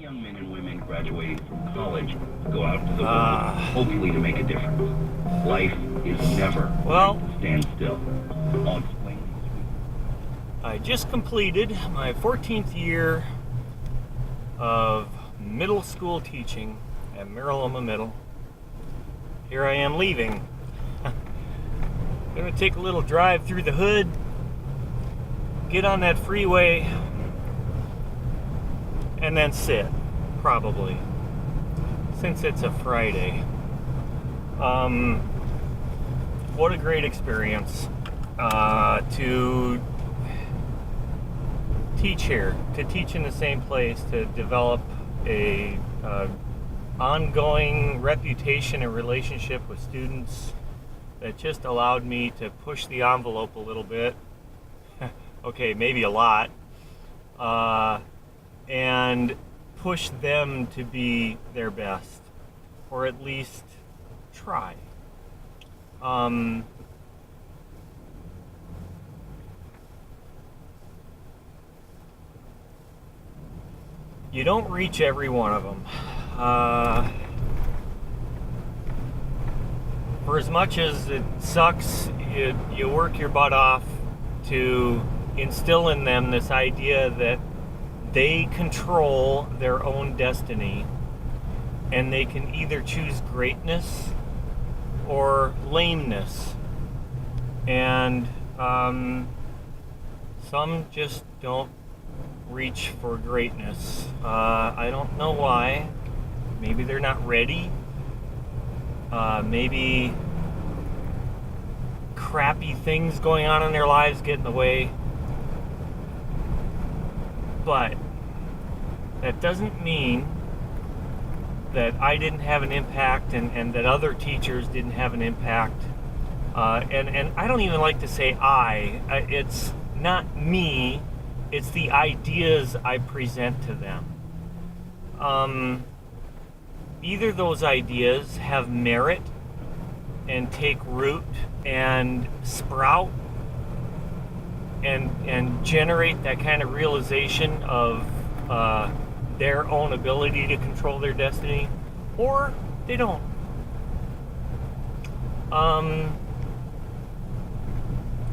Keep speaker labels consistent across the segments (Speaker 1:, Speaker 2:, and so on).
Speaker 1: young men and women graduating from college go out to the world, hopefully to make a difference. Life is never going to stand still. I'll explain this week.
Speaker 2: I just completed my 14th year of middle school teaching at Mira Loma Middle. Here I am leaving. Gonna take a little drive through the hood, get on that freeway, and then sit, probably, since it's a Friday. What a great experience to teach here, to teach in the same place, to develop a ongoing reputation and relationship with students that just allowed me to push the envelope a little bit. Okay, maybe a lot. And push them to be their best, or at least try. You don't reach every one of them. For as much as it sucks, you work your butt off to instill in them this idea that they control their own destiny, and they can either choose greatness or lameness. And some just don't reach for greatness. I don't know why. Maybe they're not ready. Maybe crappy things going on in their lives get in the way. But that doesn't mean that I didn't have an impact and that other teachers didn't have an impact. And I don't even like to say it's not me, it's the ideas I present to them. Either those ideas have merit and take root and sprout and generate that kind of realization of their own ability to control their destiny, or they don't.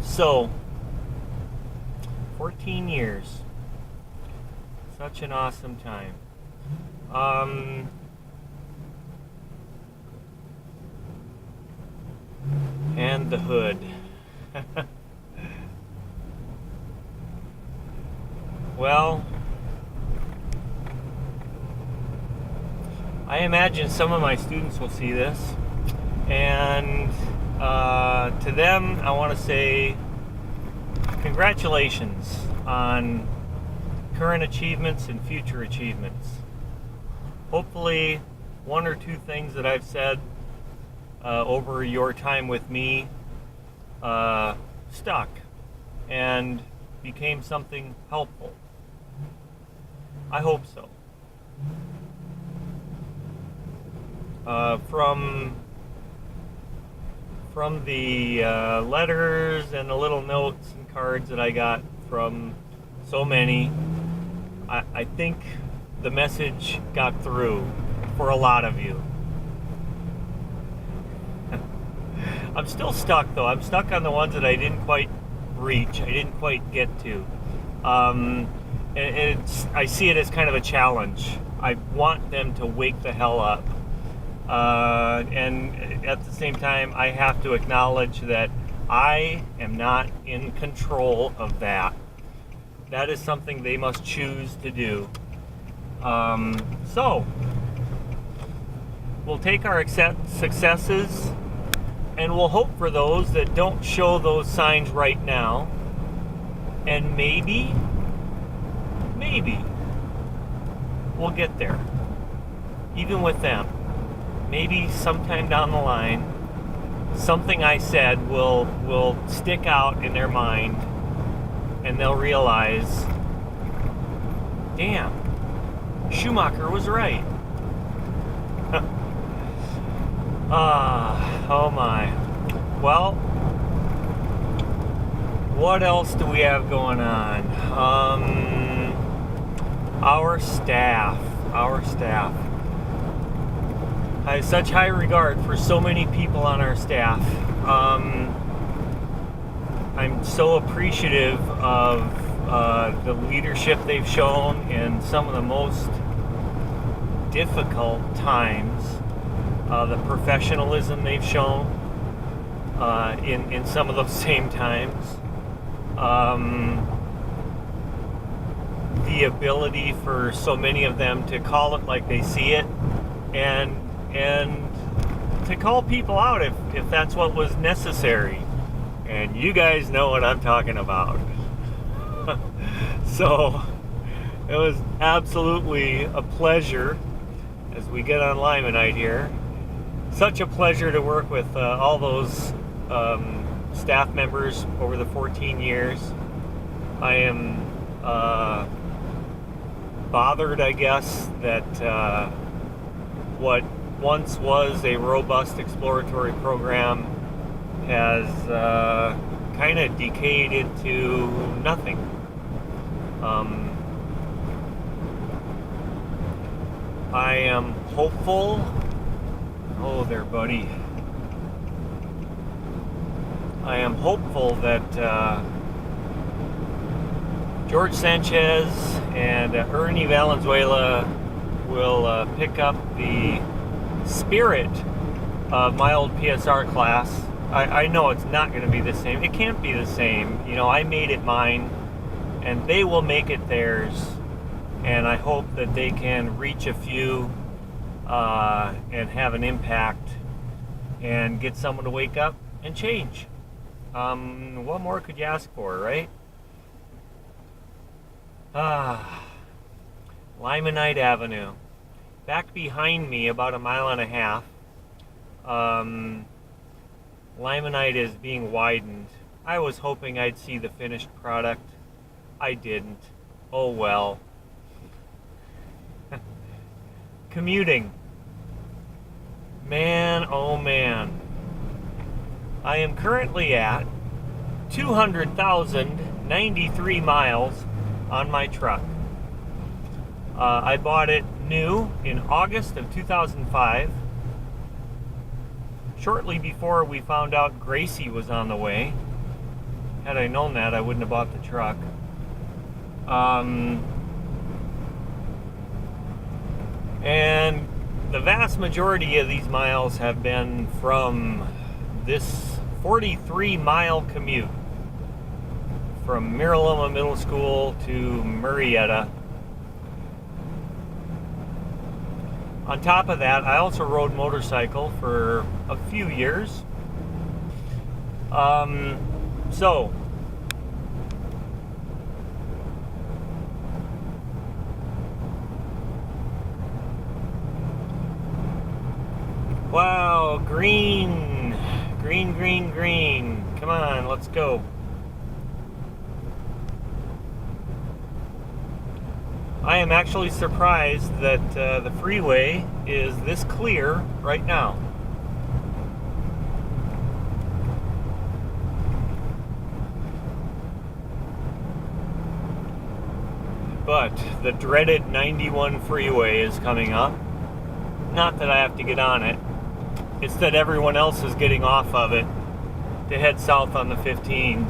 Speaker 2: So 14 years, such an awesome time. And the hood. Well, I imagine some of my students will see this, and to them I want to say congratulations on current achievements and future achievements. Hopefully one or two things that I've said over your time with me stuck and became something helpful. I hope so. From the letters and the little notes and cards that I got from so many, I think the message got through for a lot of you. I'm still stuck though. I'm stuck on the ones that I didn't quite reach. I didn't quite get to. I see it as kind of a challenge. I want them to wake the hell up. And at the same time, I have to acknowledge that I am not in control of that. That is something they must choose to do. So, we'll take our successes and we'll hope for those that don't show those signs right now. And maybe we'll get there. Even with them. Maybe sometime down the line, something I said will stick out in their mind, and they'll realize, damn, Schumacher was right. Oh my. Well, what else do we have going on? Our staff. our staff. I have such high regard for so many people on our staff. I'm so appreciative of the leadership they've shown in some of the most difficult times, the professionalism they've shown in some of those same times, the ability for so many of them to call it like they see it, and to call people out if that's what was necessary. And you guys know what I'm talking about. So it was absolutely a pleasure as we get on Limonite here. Such a pleasure to work with all those staff members over the 14 years. I am bothered, I guess, that what once was a robust exploratory program has kind of decayed into nothing. I am hopeful. Oh there, buddy. I am hopeful that George Sanchez and Ernie Valenzuela will pick up the spirit of my old PSR class. I know it's not going to be the same. It can't be the same. You know, I made it mine, and they will make it theirs. And I hope that they can reach a few and have an impact and get someone to wake up and change. What more could you ask for, right? Limonite Avenue. Back behind me, about a mile and a half, Limonite is being widened. I was hoping I'd see the finished product. I didn't. Oh well. Commuting. Man, oh man. I am currently at 200,093 miles on my truck. I bought it new in August of 2005. Shortly before we found out Gracie was on the way. Had I known that, I wouldn't have bought the truck. And the vast majority of these miles have been from this 43-mile commute from Mira Loma Middle School to Murrieta. On top of that, I also rode motorcycle for a few years. Wow, green. Green, green, green. Come on, let's go. I am actually surprised that the freeway is this clear right now. But the dreaded 91 freeway is coming up. Not that I have to get on it. It's that everyone else is getting off of it to head south on the 15,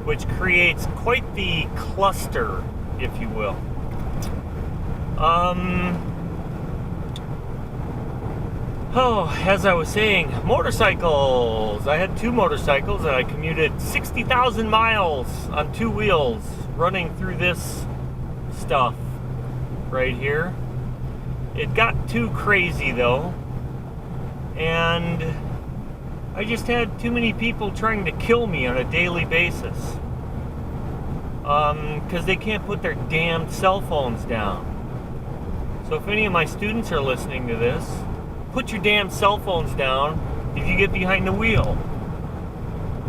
Speaker 2: which creates quite the cluster, if you will. As I was saying, motorcycles. I had two motorcycles and I commuted 60,000 miles on two wheels running through this stuff right here. It got too crazy though, and I just had too many people trying to kill me on a daily basis because they can't put their damn cell phones down. So if any of my students are listening to this, put your damn cell phones down if you get behind the wheel.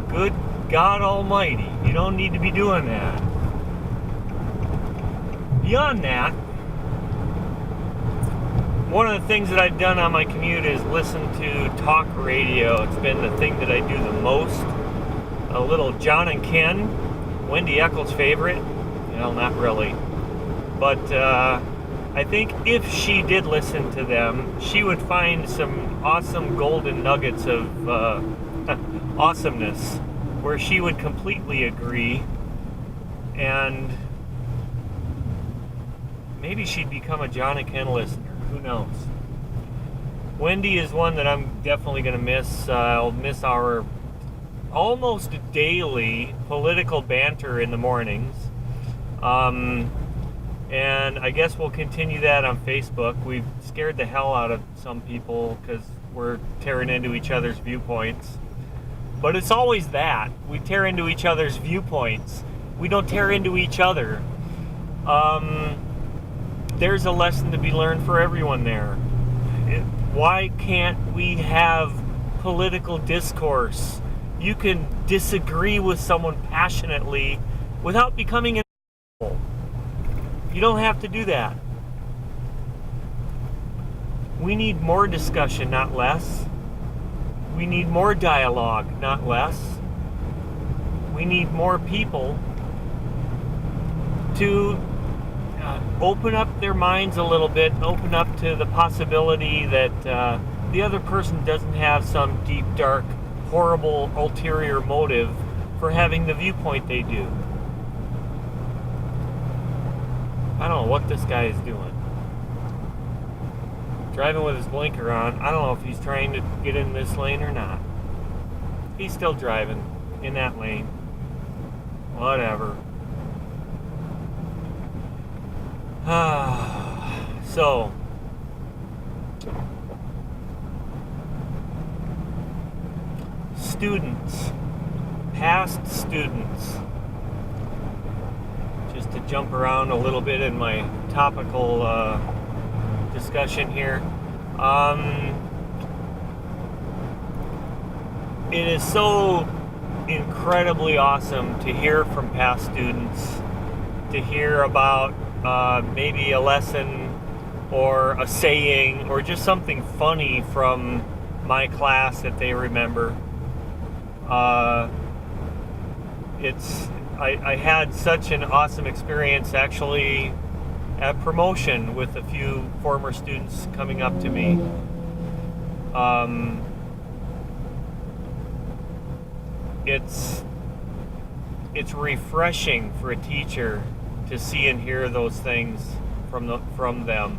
Speaker 2: Good God Almighty, you don't need to be doing that. Beyond that, one of the things that I've done on my commute is listen to talk radio. It's been the thing that I do the most. A little John and Ken, Wendy Eccles' favorite. Well, not really. But I think if she did listen to them, she would find some awesome golden nuggets of awesomeness where she would completely agree, and maybe she'd become a John and Ken listener. Who knows? Wendy is one that I'm definitely going to miss. I'll miss our almost daily political banter in the mornings. And I guess we'll continue that on Facebook. We've scared the hell out of some people because we're tearing into each other's viewpoints. But it's always that. We tear into each other's viewpoints. We don't tear into each other. There's a lesson to be learned for everyone there. Why can't we have political discourse? You can disagree with someone passionately without becoming an asshole. You don't have to do that. We need more discussion, not less. We need more dialogue, not less. We need more people to open up their minds a little bit, open up to the possibility that the other person doesn't have some deep, dark, horrible, ulterior motive for having the viewpoint they do. I don't know what this guy is doing. Driving with his blinker on. I don't know if he's trying to get in this lane or not. He's still driving in that lane. Whatever. So, students, past students, just to jump around a little bit in my topical discussion here. It is so incredibly awesome to hear from past students, to hear about maybe a lesson or a saying or just something funny from my class that they remember. I had such an awesome experience actually at promotion with a few former students coming up to me. It's refreshing for a teacher to see and hear those things from them,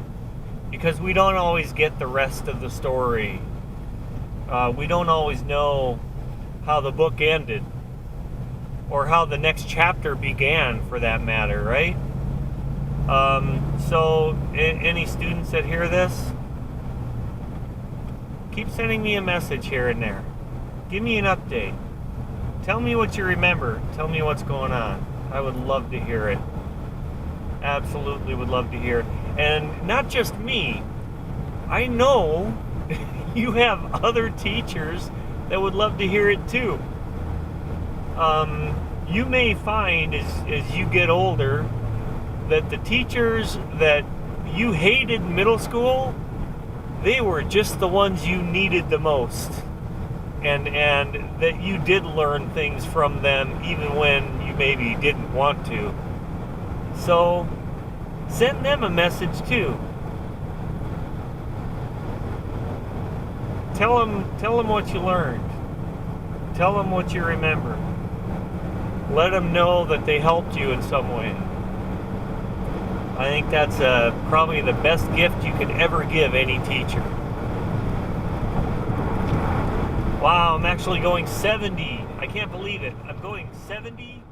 Speaker 2: because we don't always get the rest of the story. We don't always know how the book ended or how the next chapter began, for that matter, right? So any students that hear this, keep sending me a message here and there. Give me an update. Tell me what you remember. Tell me what's going on. I would love to hear it. Absolutely would love to hear it. And not just me. I know you have other teachers that would love to hear it too. You may find as you get older that the teachers that you hated in middle school, they were just the ones you needed the most. And that you did learn things from them even when you maybe didn't want to. So send them a message too. Tell them what you learned. Tell them what you remember. Let them know that they helped you in some way. I think that's probably the best gift you could ever give any teacher. Wow, I'm actually going 70. I can't believe it. I'm going 70